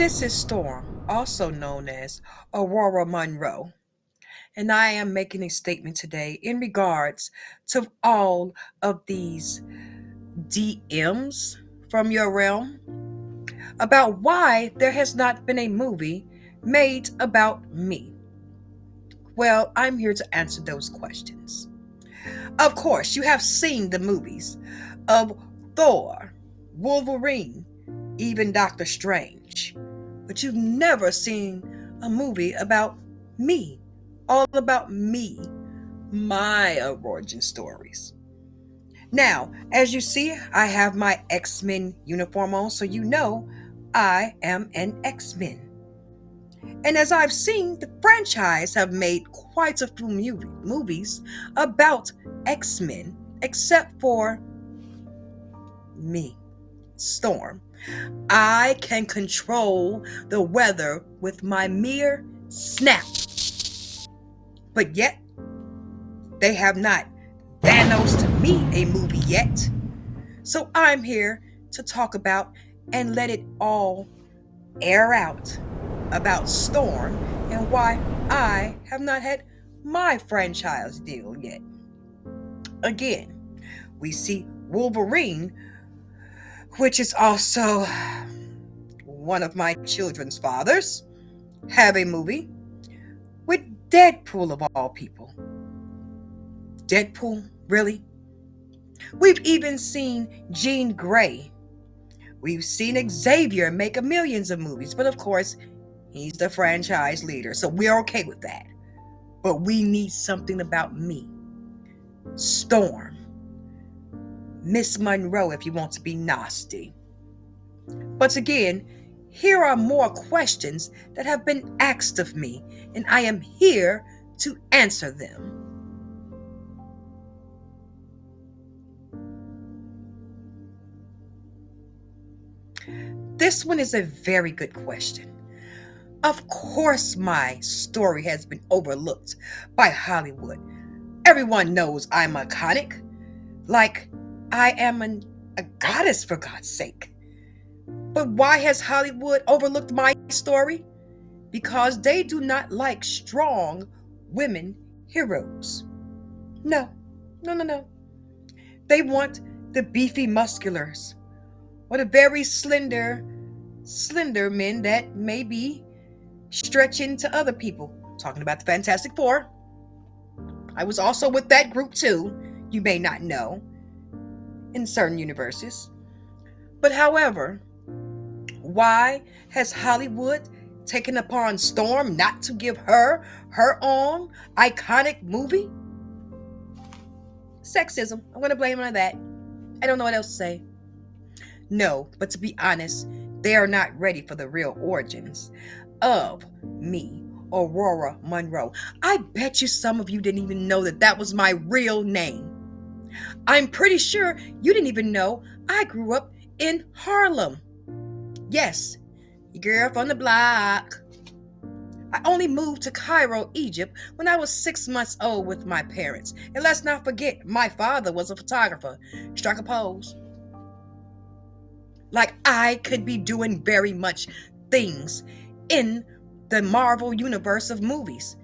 This is Storm, also known as Ororo Munroe, and I am making a statement today in regards to all of these DMs from your realm about why there has not been a movie made about me. Well, I'm here to answer those questions. Of course, you have seen the movies of Thor, Wolverine, even Doctor Strange, but you've never seen a movie about me, all about me, my origin stories. Now, as you see, I have my X-Men uniform on, so you know I am an X-Men. And as I've seen, the franchise have made quite a few movies about X-Men, except for me, Storm. I can control the weather with my mere snap. But yet, they have not Thanos to me a movie yet. So I'm here to talk about and let it all air out about Storm and why I have not had my franchise deal yet. Again, we see Wolverine, which is also one of my children's fathers, have a movie with Deadpool of all people. Deadpool, really? We've even seen Jean Grey. We've seen Xavier make millions of movies, but of course, he's the franchise leader, so we're okay with that. But we need something about me. Storm. Miss Monroe, if you want to be nasty. But again, here are more questions that have been asked of me, and I am here to answer them. This one is a very good question. Of course, my story has been overlooked by Hollywood. Everyone knows I'm iconic. Like, I am a goddess, for God's sake. But why has Hollywood overlooked my story? Because they do not like strong women heroes. No, no, no, no. They want the beefy musculars or the very slender men that may be stretching to other people. Talking about the Fantastic Four. I was also with that group too, you may not know, in certain universes. But however, why has Hollywood taken upon Storm not to give her own iconic movie? Sexism. I'm going to blame it on that. I don't know what else to say. No, but to be honest, they are not ready for the real origins of me, Ororo Munroe. I bet you some of you didn't even know that was my real name. I'm pretty sure you didn't even know I grew up in Harlem. Yes, your girl from the block. I only moved to Cairo, Egypt when I was 6 months old with my parents. And let's not forget, my father was a photographer. Strike a pose. Like, I could be doing very much things in the Marvel universe of movies.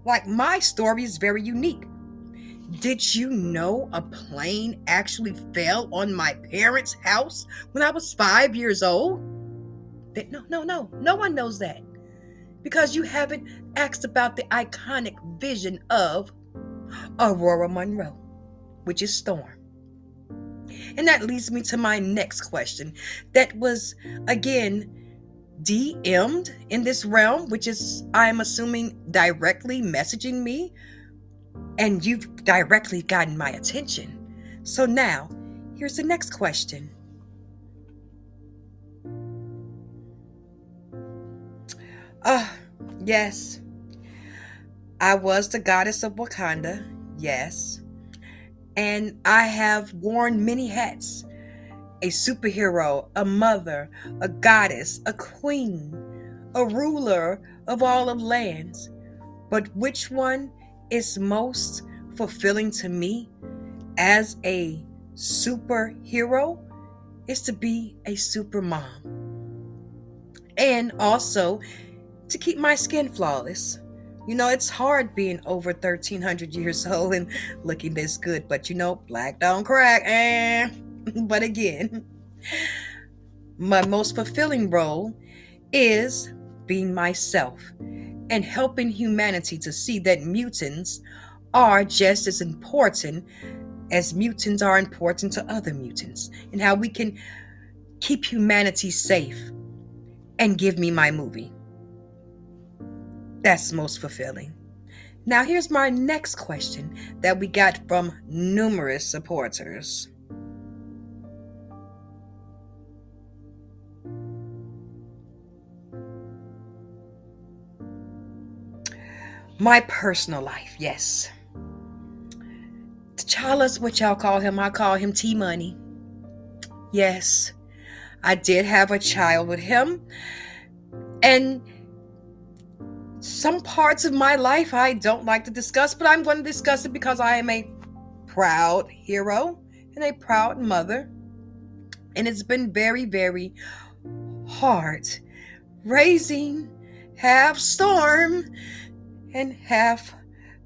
Like, my story is very unique. Did you know a plane actually fell on my parents' house when I was 5 years old? No one knows that. Because you haven't asked about the iconic vision of Ororo Munroe, which is Storm. And that leads me to my next question that was, again, DM'd in this realm, which is, I'm assuming, directly messaging me, and you've directly gotten my attention. So now, here's the next question. Yes, I was the goddess of Wakanda, yes, and I have worn many hats. A superhero, a mother, a goddess, a queen, a ruler of all of lands. But which one is most fulfilling to me as a superhero is to be a super mom. and also to keep my skin flawless. It's hard being over 1,300 years old and looking this good, but black don't crack. But again, my most fulfilling role is being myself and helping humanity to see that mutants are just as important as mutants are important to other mutants, and how we can keep humanity safe and give me my movie. That's most fulfilling. Now, here's my next question that we got from numerous supporters. My personal life, yes. T'Challa's what y'all call him. I call him T Money. Yes, I did have a child with him. And some parts of my life I don't like to discuss, but I'm going to discuss it because I am a proud hero and a proud mother. And it's been very, very hard raising half storm and half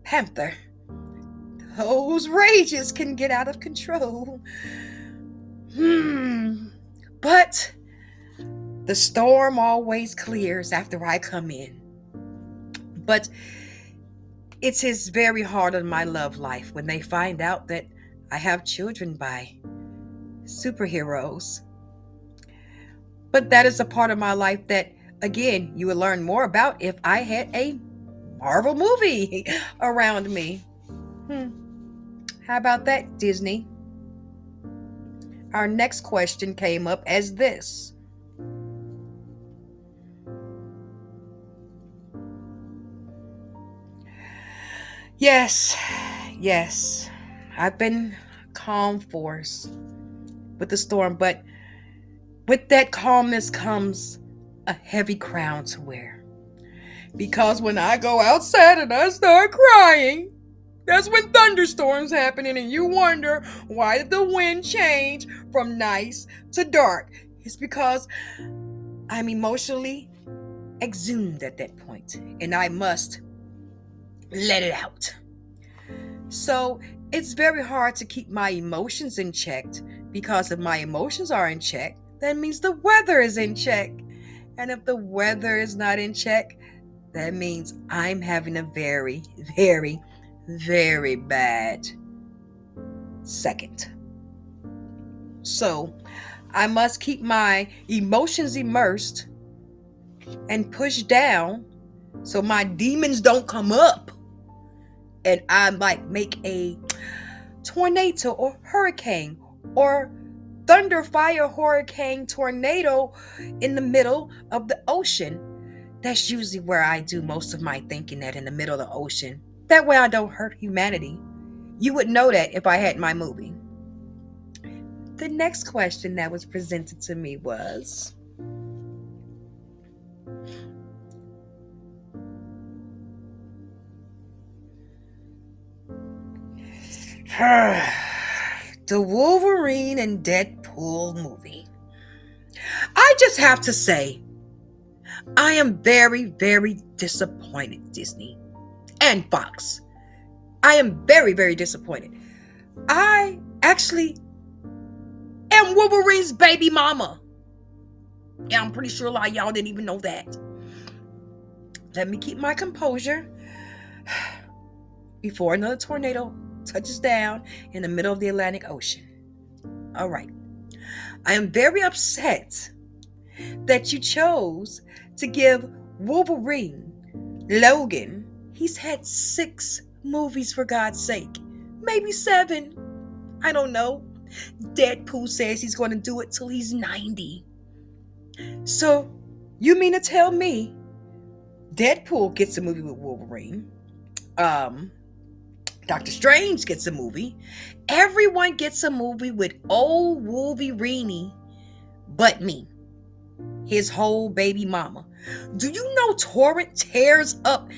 panther. Those rages can get out of control. But the storm always clears after I come in. But it is very hard on my love life when they find out that I have children by superheroes. But that is a part of my life that, again, you would learn more about if I had a Marvel movie around me. How about that, Disney? Our next question came up as this. Yes, I've been calm force with the storm, but with that calmness comes a heavy crown to wear. Because when I go outside and I start crying, that's when thunderstorms happening, and you wonder why did the wind change from nice to dark. It's because I'm emotionally exhumed at that point, and I must let it out. So it's very hard to keep my emotions in check, because if my emotions are in check, that means the weather is in check. And if the weather is not in check, that means I'm having a very, very, very bad second. So I must keep my emotions immersed and pushed down so my demons don't come up and I might make a tornado or hurricane or thunder, fire, hurricane, tornado in the middle of the ocean. That's usually where I do most of my thinking, at in the middle of the ocean. That way I don't hurt humanity. You would know that if I had my movie. The next question that was presented to me was, the Wolverine and Deadpool movie. I just have to say, I am very, very disappointed, Disney and Fox. I am very, very disappointed. I actually am Wolverine's baby mama. Yeah, I'm pretty sure a lot of y'all didn't even know that. Let me keep my composure before another tornado touches down in the middle of the Atlantic Ocean. All right. I am very upset that you chose to give Wolverine, Logan, he's had 6 movies for God's sake. Maybe 7. I don't know. Deadpool says he's going to do it till he's 90. So, you mean to tell me Deadpool gets a movie with Wolverine? Doctor Strange gets a movie. Everyone gets a movie with old Wolverine but me, his whole baby mama. Do you know Torrent tears up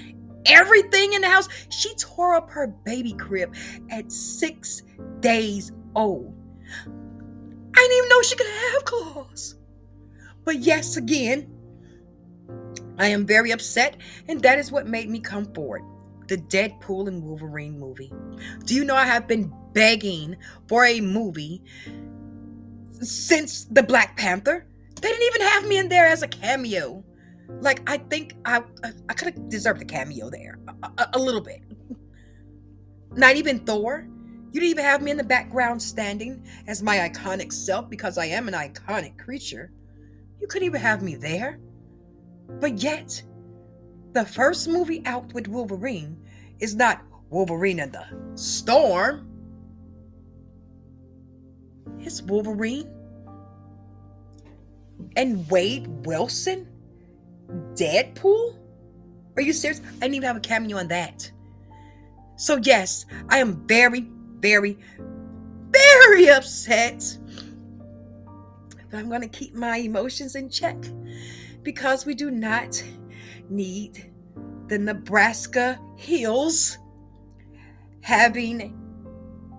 everything in the house? She tore up her baby crib at 6 days old. I didn't even know she could have claws. But yes, again, I am very upset, and that is what made me come forward. The Deadpool and Wolverine movie. Do you know I have been begging for a movie since the Black Panther? They didn't even have me in there as a cameo. Like, I think I could have deserved a cameo there. A little bit. Not even Thor. You didn't even have me in the background standing as my iconic self because I am an iconic creature. You couldn't even have me there. But yet, the first movie out with Wolverine is not Wolverine and the Storm. It's Wolverine and Wade Wilson? Deadpool? Are you serious? I didn't even have a cameo on that. So yes, I am very, very, very upset. But I'm going to keep my emotions in check because we do not need the Nebraska hills having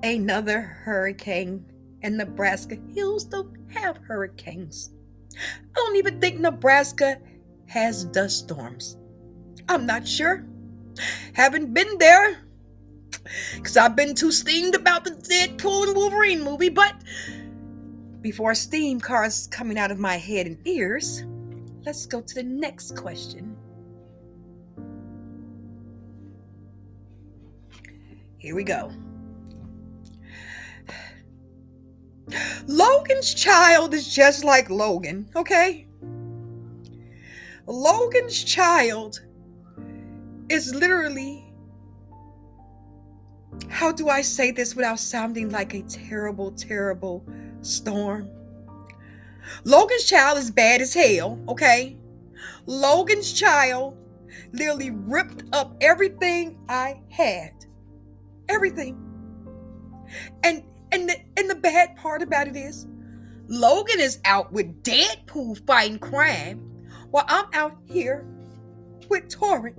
another hurricane. And Nebraska hills don't have hurricanes. I don't even think Nebraska has dust storms. I'm not sure. Haven't been there because I've been too steamed about the Deadpool and Wolverine movie. But before steam cars coming out of my head and ears, let's go to the next question. Here we go. Logan's child is just like Logan, okay? Logan's child is literally, how do I say this without sounding like a terrible, terrible storm? Logan's child is bad as hell, okay? Logan's child literally ripped up everything I had. Everything. And the bad part about it is, Logan is out with Deadpool fighting crime while I'm out here with Torrent.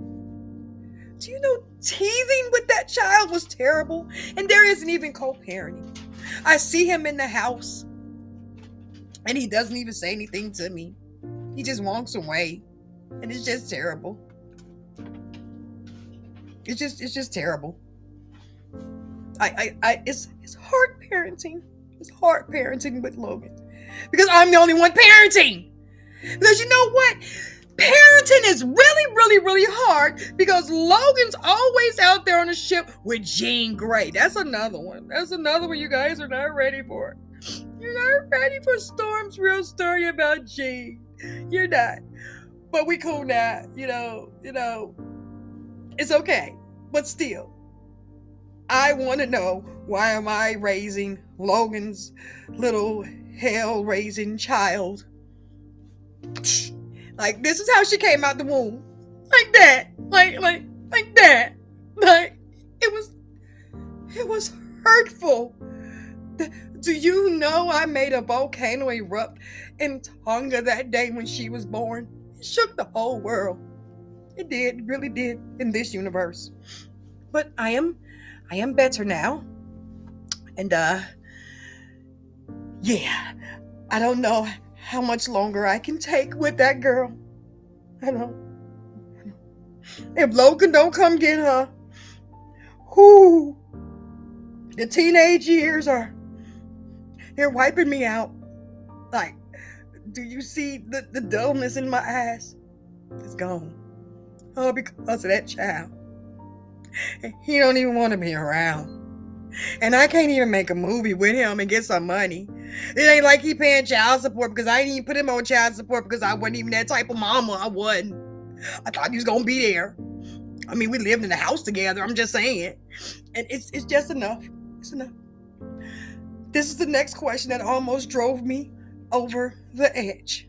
Do you know teasing with that child was terrible? And there isn't even co-parenting. I see him in the house and he doesn't even say anything to me. He just walks away. And it's just terrible. It's just terrible. It's hard parenting. It's hard parenting with Logan. Because I'm the only one parenting. Because you know what? Parenting is really, really, really hard because Logan's always out there on the ship with Jean Grey. That's another one. That's another one you guys are not ready for. You're not ready for Storm's real story about Jean. You're not. But we cool now. You know. It's okay. But still, I want to know, why am I raising Logan's little hell-raising child? Like, this is how she came out the womb. Like that. Like that. Like, it was hurtful. Do you know I made a volcano erupt in Tonga that day when she was born? It shook the whole world. It did. It really did in this universe. But I am better now. And yeah, I don't know how much longer I can take with that girl. I know. If Logan don't come get her, whoo, the teenage years they're wiping me out. Like, do you see the dullness in my eyes? It's gone. All because of that child. He don't even want to be around. And I can't even make a movie with him and get some money. It ain't like he paying child support because I didn't even put him on child support because I wasn't even that type of mama. I wasn't. I thought he was going to be there. I mean, we lived in the house together. I'm just saying. And it's just enough. It's enough. This is the next question that almost drove me over the edge.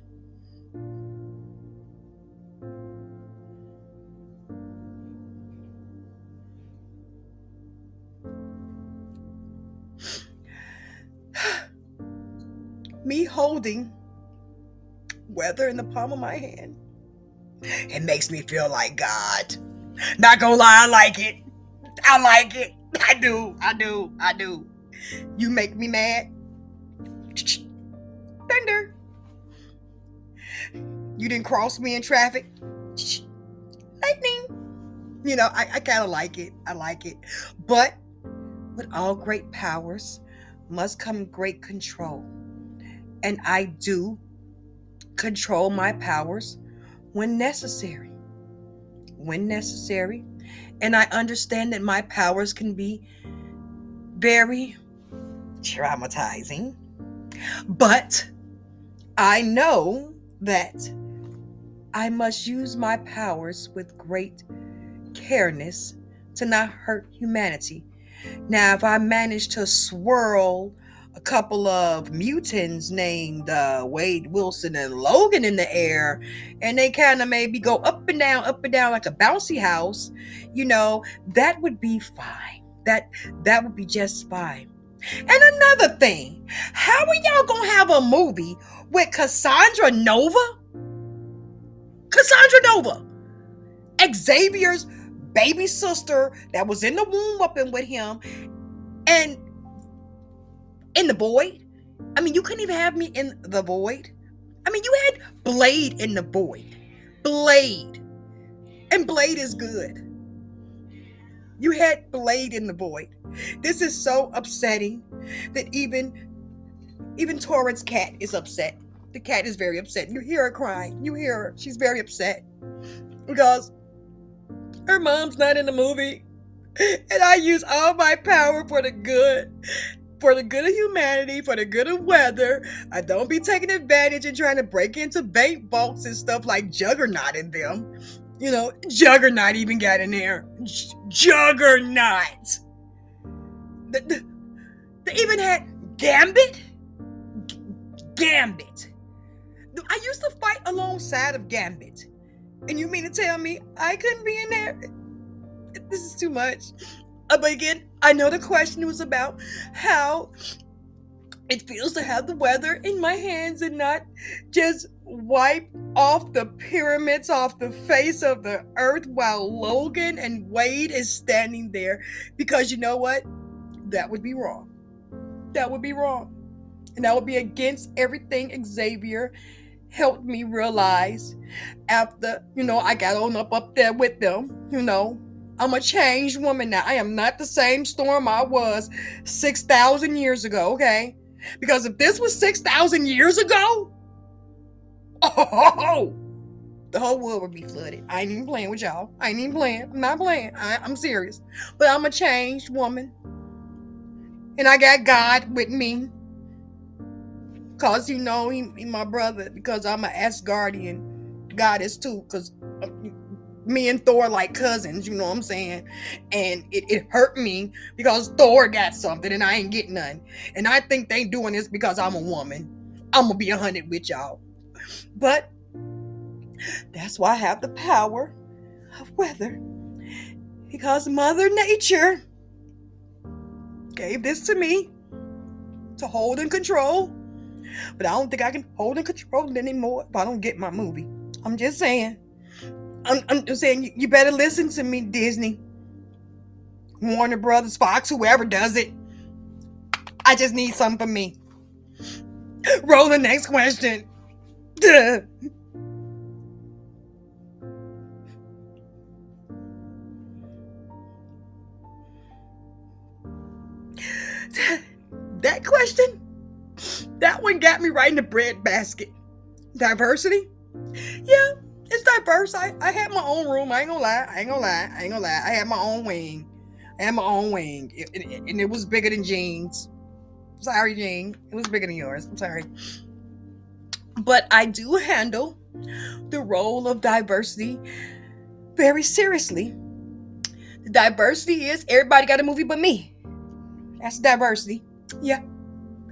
Me holding weather in the palm of my hand, it makes me feel like God. Not gonna lie, I like it. I like it. I do. You make me mad. Thunder. You didn't cross me in traffic. lightning. I kind of like it. I like it. But with all great powers must come great control. And I do control my powers when necessary. When necessary. And I understand that my powers can be very traumatizing. But I know that I must use my powers with great careness to not hurt humanity. Now, if I manage to swirl a couple of mutants named Wade Wilson and Logan in the air, and they kind of maybe go up and down like a bouncy house, that would be fine. That would be just fine. And another thing, how are y'all gonna have a movie with Cassandra Nova? Cassandra Nova, Xavier's baby sister that was in the womb up and with him, and in the void. I mean, you couldn't even have me in the void. I mean, you had Blade in the void. Blade. And Blade is good. You had Blade in the void. This is so upsetting that even Torrance cat is upset. The cat is very upset. You hear her crying. You hear her. She's very upset because her mom's not in the movie. And I use all my power for the good. For the good of humanity, for the good of weather. I don't be taking advantage and trying to break into bank vaults and stuff like Juggernaut in them. Juggernaut even got in there. Juggernaut. They even had Gambit. Gambit. I used to fight alongside of Gambit. And you mean to tell me I couldn't be in there? This is too much. But again, I know the question was about how it feels to have the weather in my hands and not just wipe off the pyramids off the face of the earth while Logan and Wade is standing there. Because you know what? That would be wrong. That would be wrong. And that would be against everything Xavier helped me realize after, I got on up there with them, I'm a changed woman now. I am not the same Storm I was 6,000 years ago, okay? Because if this was 6,000 years ago, the whole world would be flooded. I ain't even playing with y'all. I ain't even playing. I'm not playing. I'm serious. But I'm a changed woman. And I got God with me. Because, he my brother. Because I'm an Asgardian goddess too. Because me and Thor like cousins, you know what I'm saying? And it hurt me because Thor got something and I ain't getting none. And I think they doing this because I'm a woman. I'm going to be 100 with y'all. But that's why I have the power of weather. Because Mother Nature gave this to me to hold and control. But I don't think I can hold and control it anymore if I don't get my movie. I'm just saying. I'm just saying, you better listen to me, Disney, Warner Brothers, Fox, whoever does it. I just need something for me. Roll the next question. That question, that one got me right in the breadbasket. Diversity? Yeah, it's diverse. I had my own room. I ain't gonna lie. I had my own wing. And it was bigger than Jean's. Sorry, Jean. It was bigger than yours. I'm sorry. But I do handle the role of diversity very seriously. The diversity is everybody got a movie but me. That's diversity. Yeah.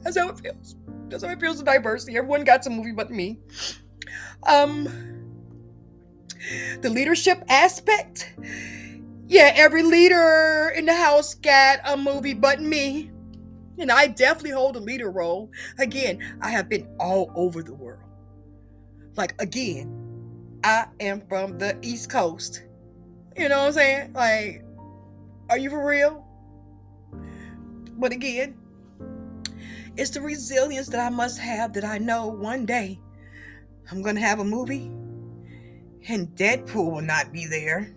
That's how it feels. That's how it feels with diversity. Everyone got a movie but me. The leadership aspect. Yeah, every leader in the house got a movie but me. And I definitely hold a leader role. Again, I have been all over the world. Like, again, I am from the East Coast. You know what I'm saying? Like, are you for real? But again, it's the resilience that I must have that I know one day I'm going to have a movie and Deadpool will not be there.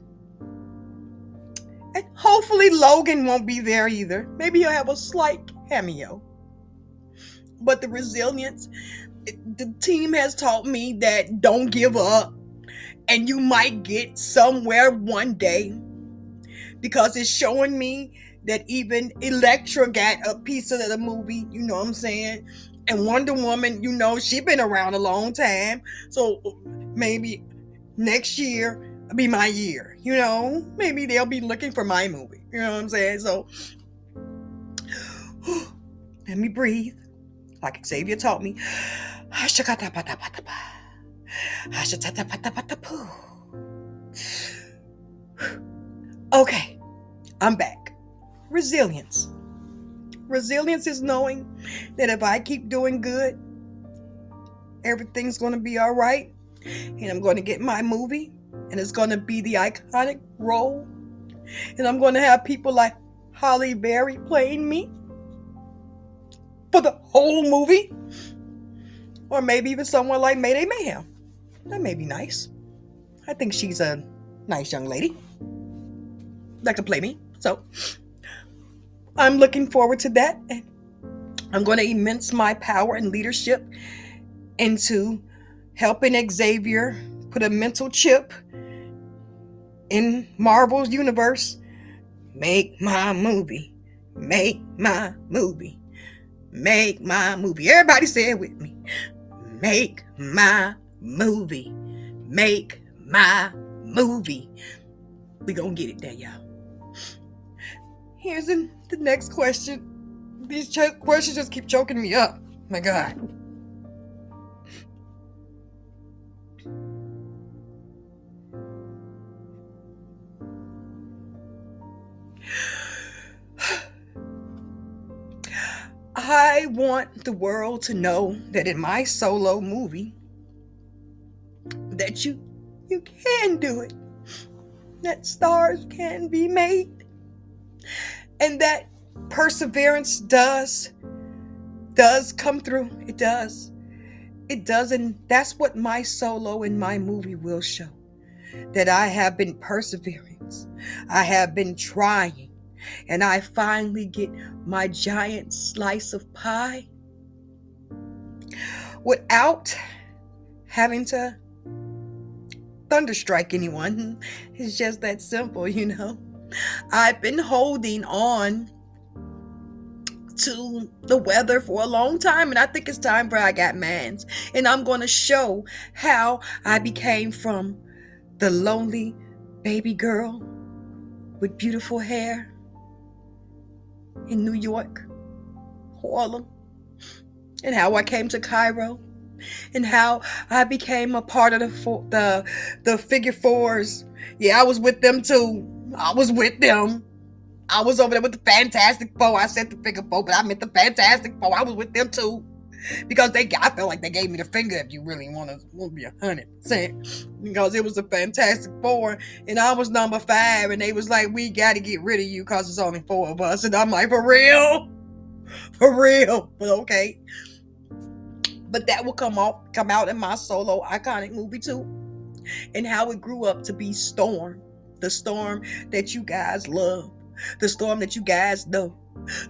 And hopefully Logan won't be there either. Maybe he'll have a slight cameo. But the resilience, the team has taught me that don't give up. And you might get somewhere one day. Because it's showing me that even Elektra got a piece of the movie, you know what I'm saying? And Wonder Woman, you know, she been around a long time. So maybe next year will be my year, you know? Maybe they'll be looking for my movie, you know what I'm saying? So let me breathe, like Xavier taught me. Okay, I'm back. Resilience. Resilience is knowing that if I keep doing good, everything's going to be all right. And I'm going to get my movie. And it's going to be the iconic role. And I'm going to have people like Halle Berry playing me for the whole movie. Or maybe even someone like Mayday Mayhem. That may be nice. I think she's a nice young lady that can play me. So I'm looking forward to that. And I'm going to immense my power and leadership into helping Xavier put a mental chip in Marvel's universe. Make my movie. Make my movie. Make my movie. Everybody say it with me. Make my movie. Make my movie. We gonna get it there, y'all. Here's the next question. These questions just keep choking me up. My God. I want the world to know that in my solo movie, that you can do it. That stars can be made. And that perseverance does come through. It does. It does. And that's what my solo in my movie will show. That I have been persevering. I have been trying. And I finally get my giant slice of pie without having to thunderstrike anyone. It's just that simple, you know. I've been holding on to the weather for a long time, and I think it's time for I got mans. And I'm going to show how I became from the lonely baby girl with beautiful hair in New York, Harlem, and how I came to Cairo, and how I became a part of the figure fours. Yeah, I was with them too. I was with them. I was over there with the Fantastic Four. I said the figure four, but I meant the Fantastic Four. I was with them too. Because I felt like they gave me the finger if you really want to be 100%. Because it was a Fantastic Four, and I was number 5, and they was like, we got to get rid of you because it's only 4 of us. And I'm like, for real? For real? But okay. But that will come out in my solo iconic movie too. And how it grew up to be Storm. The Storm that you guys love. The Storm that you guys know.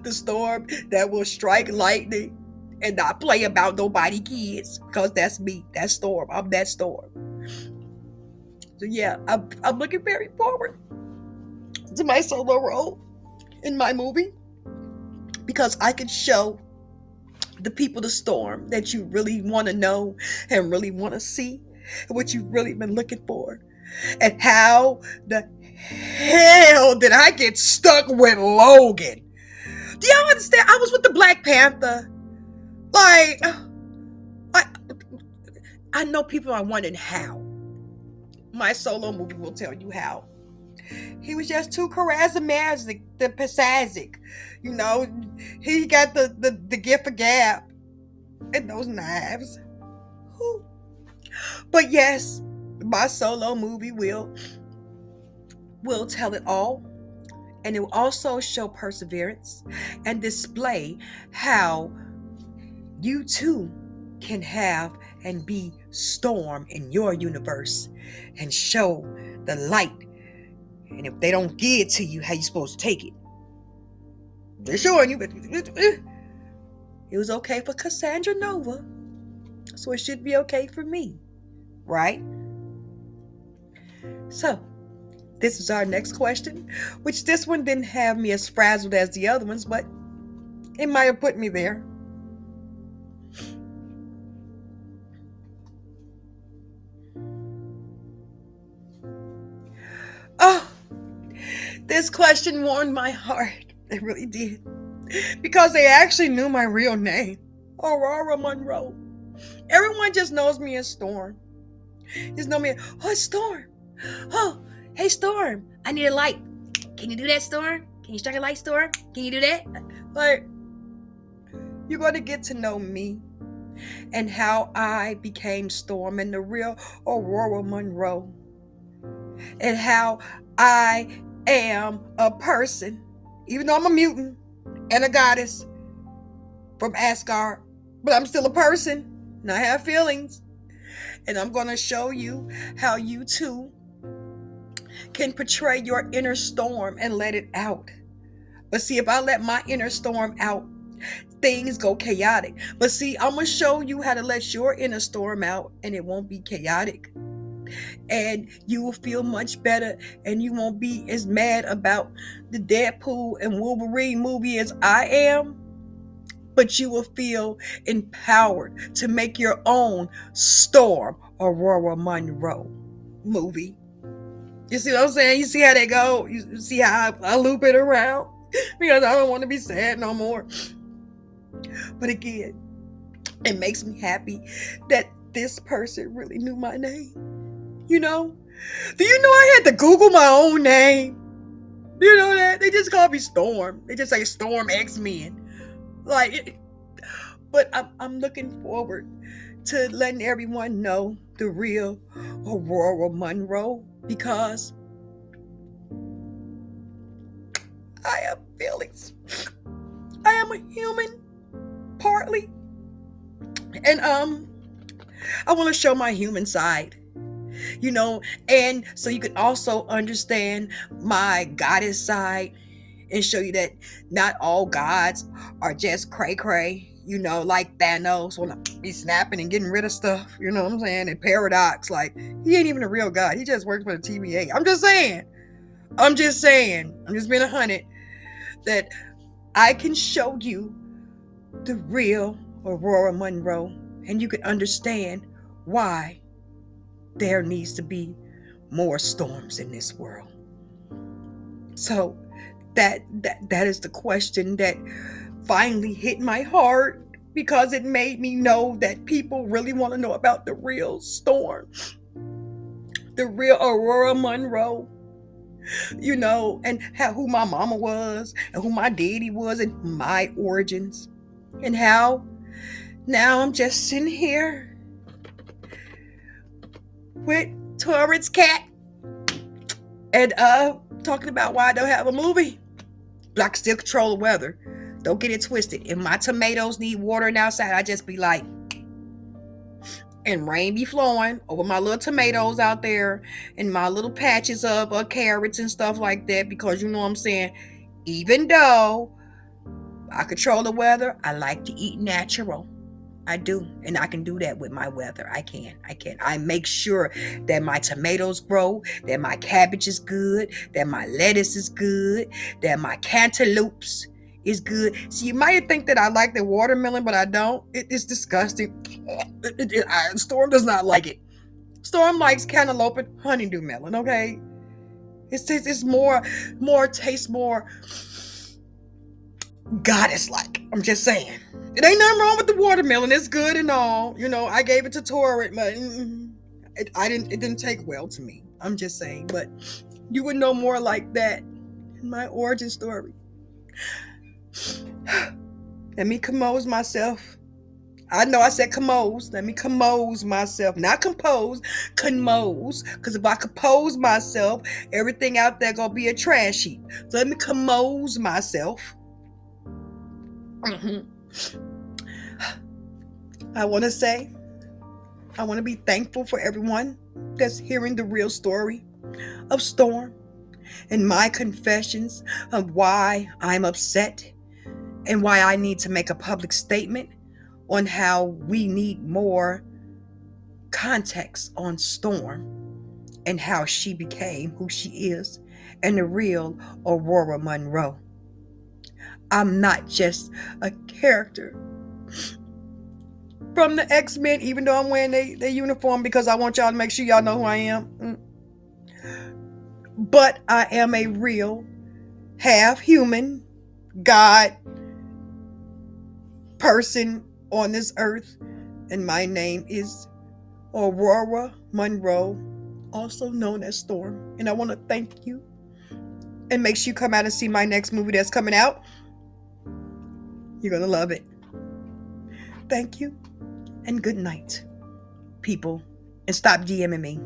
The Storm that will strike lightning and not play about nobody kids. Because that's me. That's Storm. I'm that Storm. So yeah, I'm looking very forward to my solo role in my movie. Because I can show the people the Storm that you really want to know and really want to see. And what you've really been looking for. And how the hell did I get stuck with Logan? Do y'all understand? I was with the Black Panther. Like, I know people are wondering how. My solo movie will tell you how. He was just too charismatic, the Pasazic. You know, he got the gift of gab and those knives. Whew. But yes, my solo movie will tell it all. And it will also show perseverance and display how you too can have and be storm in your universe and show the light. And if they don't give it to you, how you supposed to take it? They're showing you, but it was okay for Cassandra Nova, so it should be okay for me, right? So, this is our next question, which this one didn't have me as frazzled as the other ones, but it might have put me there. Oh, this question warmed my heart. It really did. Because they actually knew my real name, Ororo Munroe. Everyone just knows me as Storm. Just know me as, oh, it's Storm. Oh, hey, Storm. I need a light. Can you do that, Storm? Can you strike a light, Storm? Can you do that? Like, you're going to get to know me and how I became Storm and the real Ororo Munroe. And how I am a person, even though I'm a mutant and a goddess from Asgard, but I'm still a person and I have feelings. And I'm going to show you how you too can portray your inner storm and let it out. But see, if I let my inner storm out, things go chaotic. But see, I'm going to show you how to let your inner storm out and it won't be chaotic. And you will feel much better and you won't be as mad about the Deadpool and Wolverine movie as I am. But you will feel empowered to make your own Storm Ororo Munroe movie. You see what I'm saying? You see how they go? You see how I loop it around? Because I don't want to be sad no more. But again, it makes me happy that this person really knew my name. You know? Do you know I had to Google my own name? Do you know that? They just call me Storm. They just say Storm X-Men. Like, but I'm looking forward to letting everyone know the real Ororo Munroe because I have feelings. I am a human, partly, and I want to show my human side, you know, and so you can also understand my goddess side and show you that not all gods are just cray-cray, you know, like Thanos wanna be snapping and getting rid of stuff, you know what I'm saying? And Paradox, like, he ain't even a real god. He just works for the TVA. I'm just saying. I'm just being 100 that I can show you the real Ororo Munroe and you can understand why there needs to be more storms in this world. So that is the question that finally hit my heart because it made me know that people really want to know about the real Storm, the real Ororo Munroe, you know, and who my mama was and who my daddy was and my origins and how now I'm just sitting here with Torrance Cat and talking about why I don't have a movie. But I can still control the weather. Don't get it twisted. If my tomatoes need watering outside, I just be like, and rain be flowing over my little tomatoes out there and my little patches of carrots and stuff like that because you know what I'm saying, even though I control the weather, I like to eat natural. I do, and I can do that with my weather. I can. I make sure that my tomatoes grow, that my cabbage is good, that my lettuce is good, that my cantaloupes is good. See, you might think that I like the watermelon, but I don't. It's disgusting. Storm does not like it. Storm likes cantaloupe and honeydew melon, okay? It's more tastes more goddess-like. I'm just saying. It ain't nothing wrong with the watermelon. It's good and all. You know, I gave it to Torrent, but it didn't take well to me. I'm just saying. But you would know more like that in my origin story. Let me compose myself. I know I said compose. Let me compose myself. Not compose, compose. Because if I compose myself, everything out there gonna be a trash heap. So let me compose myself. I want to be thankful for everyone that's hearing the real story of Storm and my confessions of why I'm upset and why I need to make a public statement on how we need more context on Storm and how she became who she is and the real Ororo Munroe. I'm not just a character from the X-Men, even though I'm wearing their uniform because I want y'all to make sure y'all know who I am. But I am a real, half human, God person on this earth. And my name is Ororo Munroe, also known as Storm. And I want to thank you. And make sure you come out and see my next movie that's coming out. You're going to love it. Thank you. And good night, people. And stop DMing me.